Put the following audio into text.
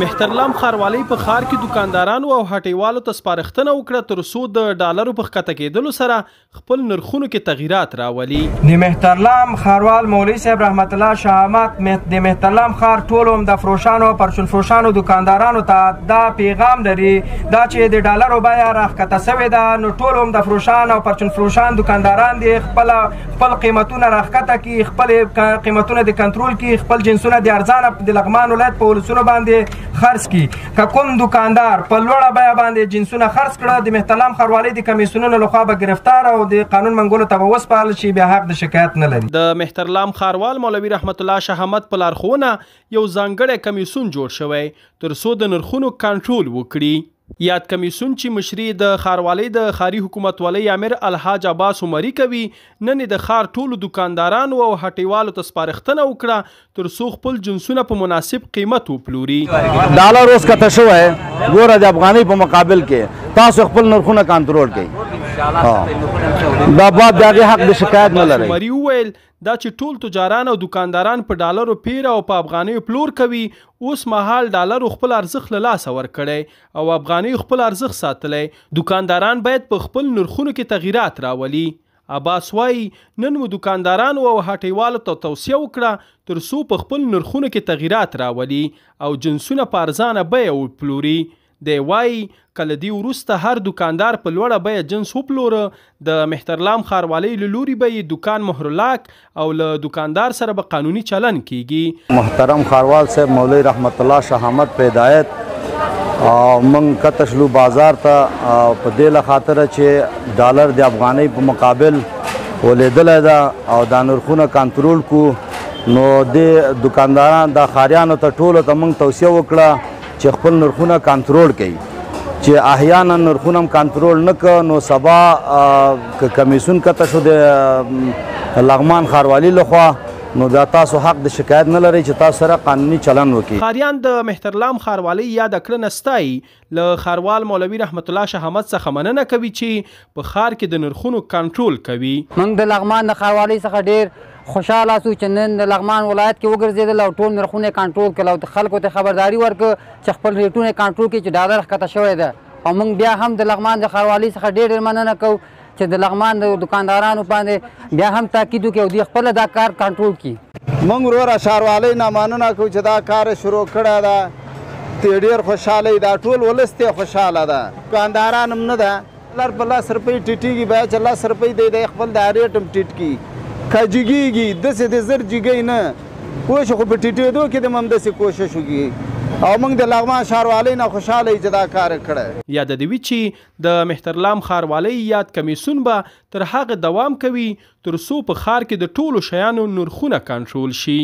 مهترلام ښاروالۍ په ښار کې دکاندارانو او هټیوالو ته سپارښتنه وکړه تر څو د ډالرو په ښکته کېدلو سره خپل نرخونو کې تغییرات راولي. د مهترلام ښاروال مولوي صاحب رحمت الله شاه احمد د مهترلام ښار ټولو د فروشانو او پرچون فروشانو دکاندارانو ته دا پیغام لري دا چې د ډالرو بیه راښکته سوې ده نو ټول هم د فروشان او پرچون فروشان دکانداران دي خپل قیمتونه راښکته کړي، خپل قیمتونه د کنټرول کړي، خپل جنسونه د ارزانه د لغمان ولایت په ولسونو باندې خرڅ کړي. که کوم دکاندار په لوړه بیه باندې جنسونه خرڅ کړه د مهترلام ښاروالۍ د کمیسیونونو لخوا به گرفتار او د قانون منګولو ته به وسپارل شي، بیا حق د شکایت نه لري. د مهترلام ښاروال مولوي رحمت الله شاه احمد په لارښوونه یو ځانګړی کمیسیون جوړ شوی تر څو د نرخونو کنټرول وکړي. یاد کمیسیون چې مشري د ښاروالۍ د ښاري حکومتولۍ امیر الحاج عباس عمري کوي نن د ښار ټولو دکاندارانو او هټیوالو ته سپارښتنه وکړه تر څو خپل جنسونه په مناسب قیمت وپلوري. ډالر اوس کته شوی ګوره د افغانۍ په مقابل کې تاسو خپل نرخونه کنټرول کړئ، دا بعد د هغې حق د شکایت نه لرئ. عمري وویل دا چې ټول تجاران او دکانداران په ډالرو پیر او په افغانیو پلور کوي اوس مهال ډالرو خپل ارزښت له لاسه ورکړی او افغانیو خپل ارزښت ساتلی. دکانداران باید په خپل نرخونو کې تغییرات راولي. عباس وایي نن مو دکاندارانو او هټیوالو ته توصیه وکړه تر څو په خپل نرخونو کې تغییرات راولي او جنسونه په ارزانه بیه وپلوري. دی وایي کله دی وروسته هر دکاندار په لوړه بیه جنس وپلوره د مهترلام ښاروالۍ له لوري به یې دکان مهرلاک او له دکاندار سره به قانوني چلن کیږي. محترم ښاروال صاحب مولوي رحمت الله شاه احمد په هدایت موږ کته شلو بازار ته په دې له خاطره چې ډالر د افغانۍ په مقابل ولیدلی ده او دا نرخونه کنټرول کړو نو د دکانداران د ښاریانو ته ټولو ته موږ توصیه وکړه چې خپل نرخونه کنټرول کړي چې احیانا نرخونه هم کنټرول نه کړه نو سبا که کمیسیون کته شو د لغمان ښاروالۍ لخوا نو دا تاسو حق د شکایت نه لرئ چې تاسو سره قانوني چلن وکړي. ښاریان د مهترلام ښاروالۍ یاده کړنه ستایي له ښاروال مولوي رحمت الله شاه احمد څخه مننه کوي چې په ښار کې د نرخونو کنټرول کوي. موږ د لغمان د ښاروالۍ څخه ډېر خوشحاله سو چې نن د لغمان ولایت کې وګرځېدل او ټول نرخونه کنټرول کړل او خلکو ته خبرداري ورکړه چې خپل ریټونه کنټرول کړي چې ډالر ښکته شوی ده. او موږ بیا هم د لغمان د ښاروالۍ څخه ډېر مننه کوو چې د لغمان د دکاندارانو باندې بیا هم تاکید وکړي او دوی خپله دا کار کنټرول کړي. موږ وروره ښاروالۍ نه مننه کوو چې دا کار شروع کړی ده، ته ډېر خوشحاله دا ټول ولس ته خوشحاله ده. دکانداران هم نه ده لر په 10 روپۍ ټیټېږي باید چې 10 روپۍ دی خپل دا ریټ هم ټیټ کړي. که جګېږي داسې د زر جګی نه کوشش خو په ټیټېدو کې د هم داسې کوشش وکړي او موږ د لغمان ښاروالۍ نه خوشحاله یو چې دا کار کړی. یاده دې وي چې د مهترلام ښاروالۍ یاد کمیسیون به تر هغه دوام کوي تر څو په ښار کې د ټولو شیانو نرخونه کنټرول شي.